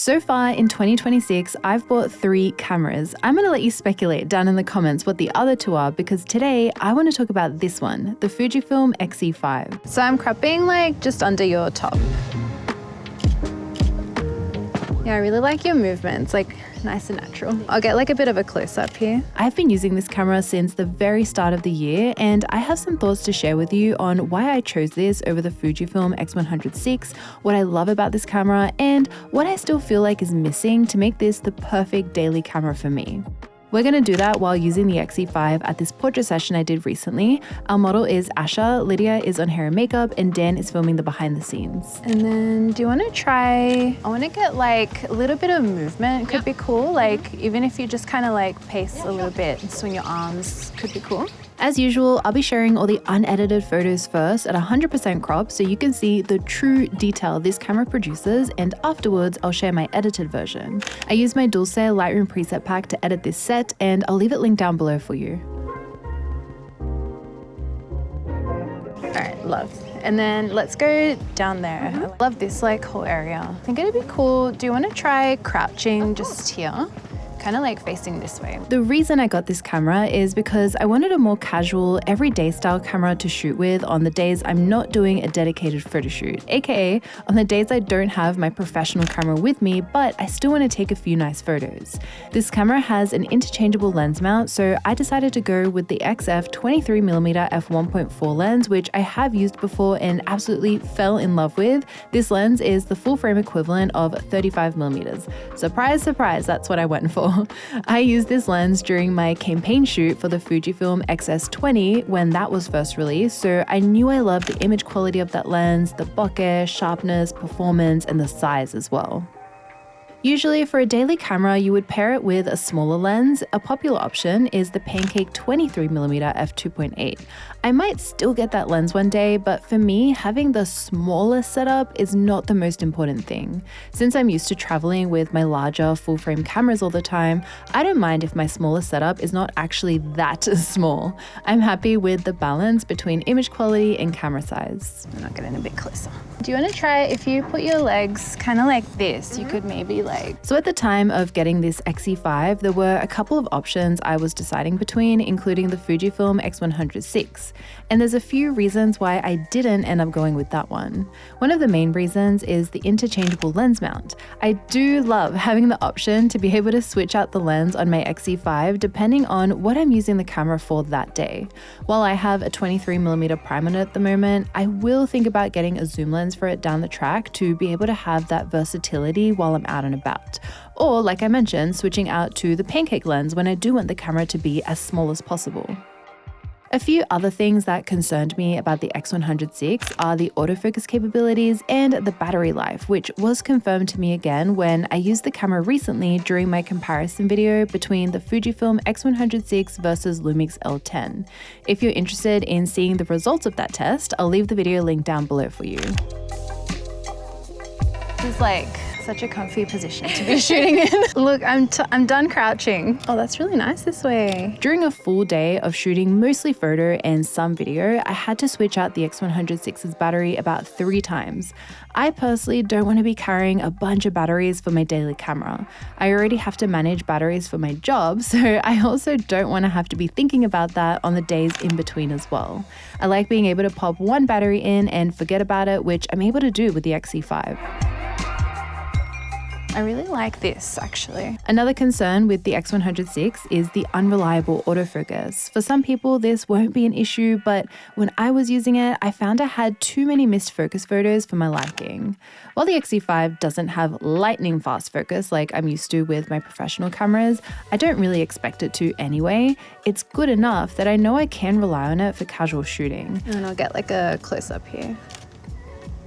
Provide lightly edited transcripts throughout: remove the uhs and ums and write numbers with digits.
So far in 2026, I've bought 3 cameras. I'm going to let you speculate down in the comments what the other 2 are, because today I want to talk about this one, the Fujifilm X-E5. So I'm cropping like just under your top. Yeah, I really like your movements, like nice and natural. I'll get like a bit of a close-up here. I've been using this camera since the very start of the year, and I have some thoughts to share with you on why I chose this over the Fujifilm X100VI, what I love about this camera, and what I still feel like is missing to make this the perfect daily camera for me. We're going to do that while using the X-E5 at this portrait session I did recently. Our model is Asha, Lydia is on hair and makeup, and Dan is filming the behind the scenes. And then do you want to try, I want to get like a little bit of movement, could be cool. Like even if you just kind of like pace a little bit and swing your arms, could be cool. As usual, I'll be sharing all the unedited photos first at 100% crop so you can see the true detail this camera produces, and afterwards I'll share my edited version. I use my Dulce Lightroom preset pack to edit this set, and I'll leave it linked down below for you. Alright, love. And then let's go down there. I love this like whole area. I think it'd be cool. Do you want to try crouching just here? Kind of like facing this way. The reason I got this camera is because I wanted a more casual, everyday style camera to shoot with on the days I'm not doing a dedicated photo shoot, aka on the days I don't have my professional camera with me, but I still want to take a few nice photos. This camera has an interchangeable lens mount, so I decided to go with the XF 23mm f1.4 lens, which I have used before and absolutely fell in love with. This lens is the full frame equivalent of 35mm. Surprise, surprise, that's what I went for. I used this lens during my campaign shoot for the Fujifilm XS20 when that was first released, so I knew I loved the image quality of that lens, the bokeh, sharpness, performance, and the size as well. Usually for a daily camera, you would pair it with a smaller lens. A popular option is the Pancake 23mm f2.8. I might still get that lens one day, but for me, having the smaller setup is not the most important thing. Since I'm used to traveling with my larger full-frame cameras all the time, I don't mind if my smaller setup is not actually that small. I'm happy with the balance between image quality and camera size. I'm not getting a bit closer. Do you want to try, if you put your legs kind of like this, you could maybe like... So at the time of getting this X-E5, there were a couple of options I was deciding between, including the Fujifilm X100VI. And there's a few reasons why I didn't end up going with that one. One of the main reasons is the interchangeable lens mount. I do love having the option to be able to switch out the lens on my X-E5 depending on what I'm using the camera for that day. While I have a 23mm prime on it at the moment, I will think about getting a zoom lens for it down the track to be able to have that versatility while I'm out and about. Or, like I mentioned, switching out to the Pancake lens when I do want the camera to be as small as possible. A few other things that concerned me about the X100VI are the autofocus capabilities and the battery life, which was confirmed to me again when I used the camera recently during my comparison video between the Fujifilm X100VI versus Lumix L10. If you're interested in seeing the results of that test, I'll leave the video link down below for you. It's like such a comfy position to be shooting in. Look, I'm done crouching. Oh, that's really nice this way. During a full day of shooting mostly photo and some video, I had to switch out the X100VI's battery about 3 times. I personally don't want to be carrying a bunch of batteries for my daily camera. I already have to manage batteries for my job, so I also don't want to have to be thinking about that on the days in between as well. I like being able to pop one battery in and forget about it, which I'm able to do with the X-E5. I really like this actually. Another concern with the X100VI is the unreliable autofocus. For some people this won't be an issue, but when I was using it, I found I had too many missed focus photos for my liking. While the X-E5 doesn't have lightning fast focus like I'm used to with my professional cameras, I don't really expect it to anyway. It's good enough that I know I can rely on it for casual shooting. And I'll get like a close-up here.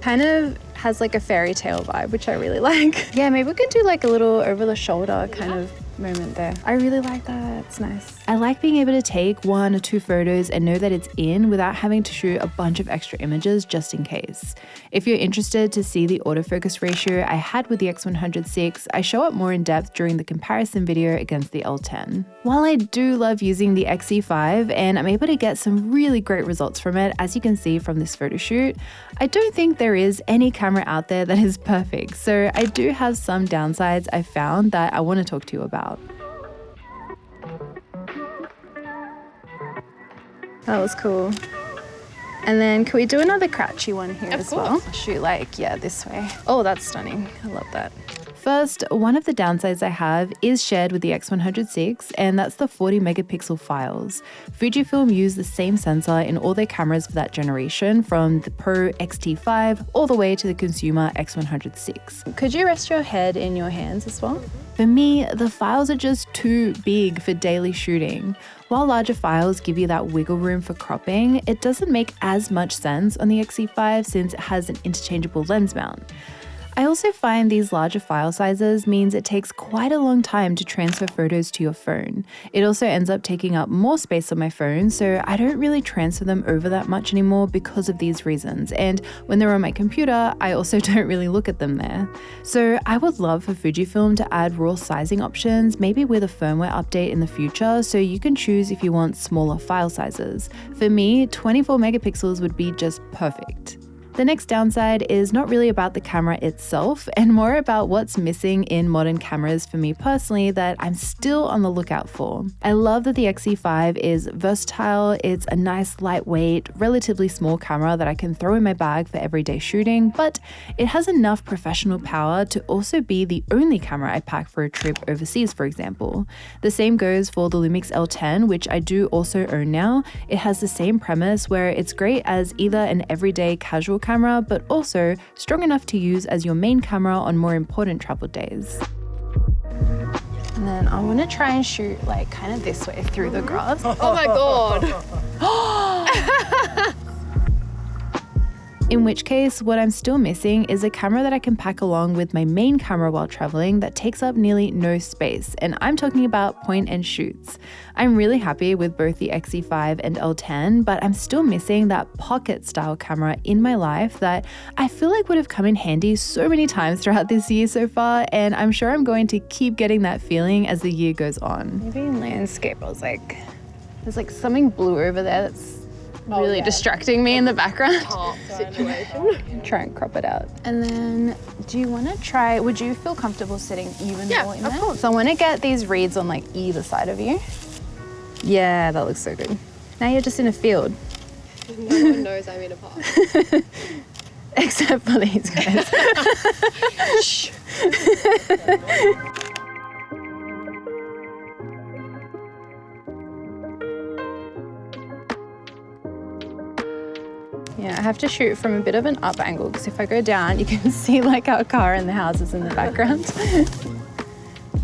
Kind of has like a fairy tale vibe, which I really like. Yeah, maybe we could do like a little over the shoulder kind of moment there. I really like that, it's nice. I like being able to take 1 or 2 photos and know that it's in without having to shoot a bunch of extra images just in case. If you're interested to see the autofocus ratio I had with the X100VI, I show it more in depth during the comparison video against the L10. While I do love using the X-E5 and I'm able to get some really great results from it, as you can see from this photo shoot, I don't think there is any camera out there that is perfect, so I do have some downsides I found that I want to talk to you about. That was cool. And then can we do another crouchy one here as well? Shoot like, yeah, this way. Oh, that's stunning. I love that. First, one of the downsides I have is shared with the X100VI, and that's the 40 megapixel files. Fujifilm used the same sensor in all their cameras for that generation, from the Pro X-T5 all the way to the consumer X100VI. Could you rest your head in your hands as well? For me, the files are just too big for daily shooting. While larger files give you that wiggle room for cropping, it doesn't make as much sense on the X-E5 since it has an interchangeable lens mount. I also find these larger file sizes means it takes quite a long time to transfer photos to your phone. It also ends up taking up more space on my phone, so I don't really transfer them over that much anymore because of these reasons. And when they're on my computer, I also don't really look at them there. So I would love for Fujifilm to add raw sizing options, maybe with a firmware update in the future, so you can choose if you want smaller file sizes. For me, 24 megapixels would be just perfect. The next downside is not really about the camera itself and more about what's missing in modern cameras for me personally that I'm still on the lookout for. I love that the X-E5 is versatile, it's a nice lightweight, relatively small camera that I can throw in my bag for everyday shooting, but it has enough professional power to also be the only camera I pack for a trip overseas, for example. The same goes for the Lumix L10, which I do also own now. It has the same premise where it's great as either an everyday casual camera, but also strong enough to use as your main camera on more important travel days. And then I want to try and shoot like kind of this way through the grass. Oh my god! In which case, what I'm still missing is a camera that I can pack along with my main camera while traveling that takes up nearly no space, and I'm talking about point and shoots. I'm really happy with both the X-E5 and L10, but I'm still missing that pocket style camera in my life that I feel like would have come in handy so many times throughout this year so far, and I'm sure I'm going to keep getting that feeling as the year goes on. Maybe in landscape, I was like, there's like something blue over there that's really distracting me in the background. Situation. Try and crop it out. And then, do you want to try, would you feel comfortable sitting even more in there? Of course. So I want to get these reeds on like either side of you. Yeah, that looks so good. Now you're just in a field. No one knows I'm in a park. Except for these guys. Shh. Yeah, I have to shoot from a bit of an up angle because if I go down, you can see like our car and the houses in the background.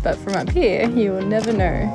But from up here, you will never know.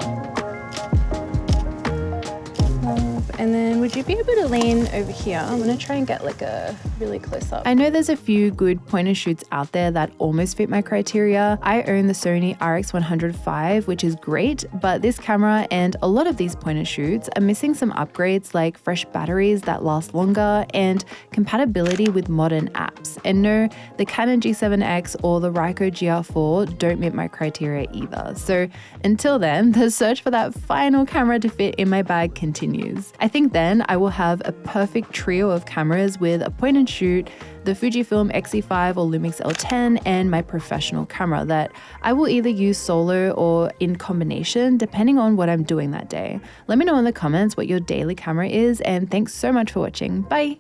And then would you be able to lean over here? I'm gonna try and get like a really close up. I know there's a few good point and shoots out there that almost fit my criteria. I own the Sony RX100V, which is great, but this camera and a lot of these point and shoots are missing some upgrades like fresh batteries that last longer and compatibility with modern apps. And no, the Canon G7X or the Ricoh GR4 don't meet my criteria either. So until then, the search for that final camera to fit in my bag continues. I think then I will have a perfect trio of cameras with a point and shoot, the Fujifilm X-E5 or Lumix L10, and my professional camera that I will either use solo or in combination depending on what I'm doing that day. Let me know in the comments what your daily camera is, and thanks so much for watching. Bye!